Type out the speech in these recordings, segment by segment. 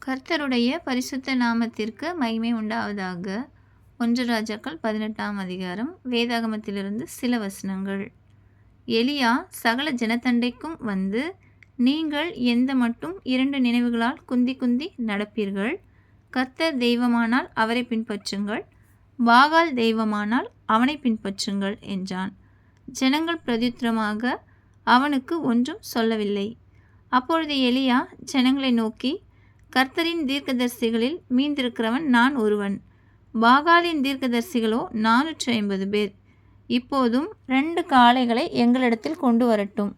கர்த்தருடைய பரிசுத்த நாமத்திற்கு மகிமை உண்டாவதாக. 1 ராஜாக்கள் 18ஆம் அதிகாரம். வேதாகமத்திலிருந்து சில வசனங்கள். எலியா சகல ஜனத்தண்டைக்கும் வந்து, நீங்கள் எந்த மட்டும் 2 நினைவுகளால் குந்தி குந்தி நடப்பீர்கள். கர்த்தர் தெய்வமானால் அவரை பின்பற்றுங்கள், பாகால் தெய்வமானால் அவனை பின்பற்றுங்கள் என்றான். ஜனங்கள் பிரதியுத்தரமாக அவனுக்கு ஒன்றும் சொல்லவில்லை. அப்பொழுது எலியா ஜனங்களை நோக்கி, கர்த்தரின் தீர்க்கதரிசிகளில் மீந்திருக்கிறவன் நான் ஒருவன், பாகாலின் தீர்க்கதரிசிகளோ 450 பேர். இப்போதும் 2 காளைகளை எங்களிடத்தில் கொண்டு வரட்டும்.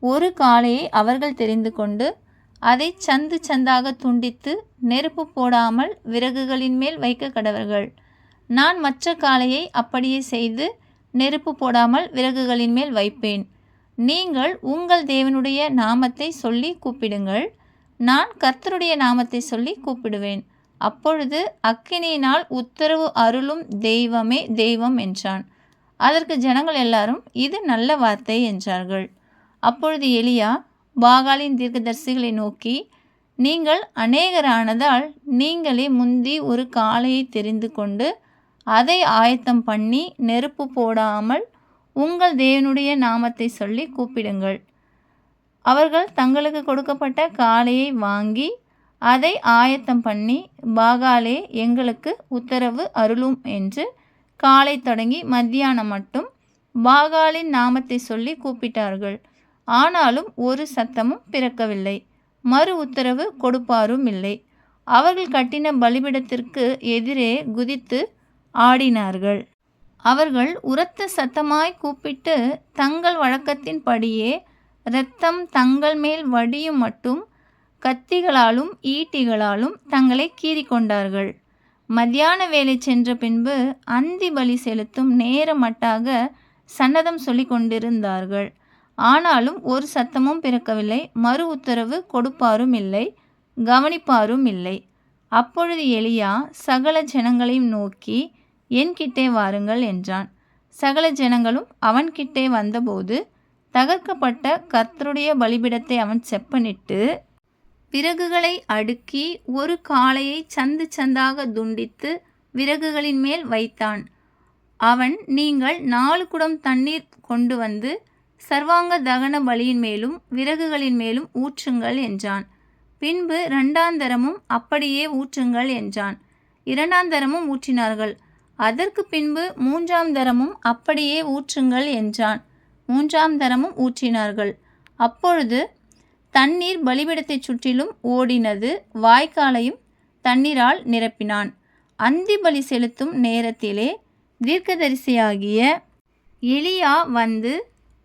ஒரு காளையை அவர்கள் தெரிந்து கொண்டு அதை சந்து சந்தாக துண்டித்து நெருப்பு போடாமல் விறகுகளின் மேல் வைக்க கடவர்கள். நான் மற்ற காளையை அப்படியே செய்து நெருப்பு போடாமல் விறகுகளின் மேல் வைப்பேன். நீங்கள் உங்கள் தேவனுடைய நாமத்தை சொல்லி கூப்பிடுங்கள், நான் கர்த்தருடைய நாமத்தை சொல்லி கூப்பிடுவேன். அப்பொழுது அக்கினியினால் உத்தரவு அருளும் தெய்வமே தெய்வம் என்றான். அதற்கு ஜனங்கள் எல்லாரும், இது நல்ல வார்த்தை என்றார்கள். அப்பொழுது எலியா பாகாலின் தீர்க்கதரிசிகளை நோக்கி, நீங்கள் அநேகரானதால் நீங்களே முந்தி ஒரு காளையை தெரிந்து கொண்டு அதை ஆயத்தம் பண்ணி நெருப்பு போடாமல் உங்கள் தேவனுடைய நாமத்தை சொல்லி கூப்பிடுங்கள். அவர்கள் தங்களுக்கு கொடுக்கப்பட்ட காளையை வாங்கி அதை ஆயத்தம் பண்ணி, பாகாலே எங்களுக்கு உத்தரவு அருளும் என்று காலை தொடங்கி மத்தியானம் மட்டும் பாகாலின் நாமத்தை சொல்லி கூப்பிட்டார்கள். ஆனாலும் ஒரு சத்தமும் பிறக்கவில்லை, மறு உத்தரவு கொடுப்பாரும் இல்லை. அவர்கள் கட்டின பலிபீடத்திற்கு எதிரே குதித்து ஆடினார்கள். அவர்கள் உரத்த சத்தமாய் கூப்பிட்டு தங்கள் வழக்கத்தின்படியே இரத்தம் தங்கள் மேல் வடியும் மட்டும் கத்திகளாலும் ஈட்டிகளாலும் தங்களை கீறிக்கொண்டார்கள். மத்தியான வேலை சென்ற பின்பு அந்தி பலி செலுத்தும் நேரமட்டாக சன்னதம் சொல்லி கொண்டிருந்தார்கள். ஆனாலும் ஒரு சத்தமும் பிறக்கவில்லை, மறு உத்தரவு கொடுப்பாரும் இல்லை, கவனிப்பாரும் இல்லை. அப்பொழுது எலியா சகல ஜனங்களையும் நோக்கி, என்கிட்டே வாருங்கள் என்றான். சகல ஜனங்களும் அவன்கிட்டே வந்தபோது தகர்க்கப்பட்ட கர்த்தருடைய பலிபீடத்தை அவன் செப்பனிட்டு விறகுகளை அடுக்கி ஒரு காளையை சந்து சந்தாக துண்டித்து விறகுகளின் மேல் வைத்தான். அவன், நீங்கள் 4 குடம் தண்ணீர் கொண்டு வந்து சர்வாங்க தகன பலியின் மேலும் விறகுகளின் மேலும் ஊற்றுங்கள் என்றான். பின்பு 2ஆம் தரமும் அப்படியே ஊற்றுங்கள் என்றான். 2ஆம் தரமும் ஊற்றினார்கள். அதற்கு பின்பு 3ஆம் தரமும் அப்படியே ஊற்றுங்கள் என்றான். 3ஆம் தரமும் ஊற்றினார்கள். அப்பொழுது தண்ணீர் பலிபீடத்தை சுற்றிலும் ஓடினது, வாய்க்காலையும் தண்ணீரால் நிரப்பினான். அந்தி பலி செலுத்தும் நேரத்திலே தீர்க்கதரிசியாகிய எலியா வந்து,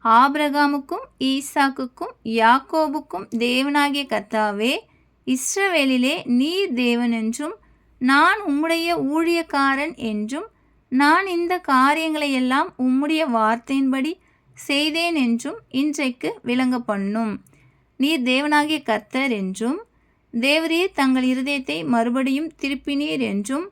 ஆபிரகாமுக்கும் ஈசாக்குக்கும் யாக்கோபுக்கும் தேவனாகிய கர்த்தாவே, இஸ்ரவேலிலே நீர் தேவன் என்றும் நான் உம்முடைய ஊழியக்காரன் என்றும் நான் இந்த காரியங்களையெல்லாம் உம்முடைய வார்த்தையின்படி செய்தேன் என்றும் இன்றைக்கு விளங்க பண்ணும். நீர் தேவனாகிய கர்த்தர் என்றும் தேவரீர் தங்கள் இருதயத்தை மறுபடியும் திருப்பினீர் என்றும்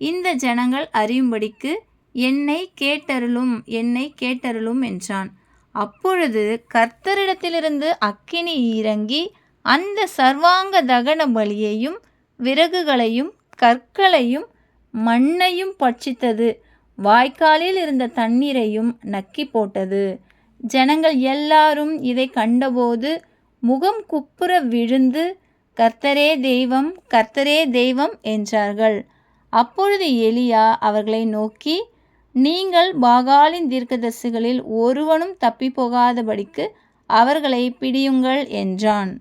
இந்த ஜனங்கள் அறியும்படிக்கு என்னை கேட்டருளும் என்றான். அப்பொழுது கர்த்தரிடத்திலிருந்து அக்கினி இறங்கி அந்த சர்வாங்க தகன பலியையும் விறகுகளையும் கற்களையும் மண்ணையும் பட்சித்தது, வாய்க்காலில் இருந்த தண்ணீரையும் நக்கி போட்டது. ஜனங்கள் எல்லாரும் இதை கண்டபோது முகம் குப்புற விழுந்து, கர்த்தரே தெய்வம், கர்த்தரே தெய்வம் என்றார்கள். அப்பொழுது எலியா அவர்களை நோக்கி, நீங்கள் பாகாலின் தீர்க்கதரிசிகளில் ஒருவனும் தப்பி போகாதபடிக்கு அவர்களை பிடியுங்கள் என்றான்.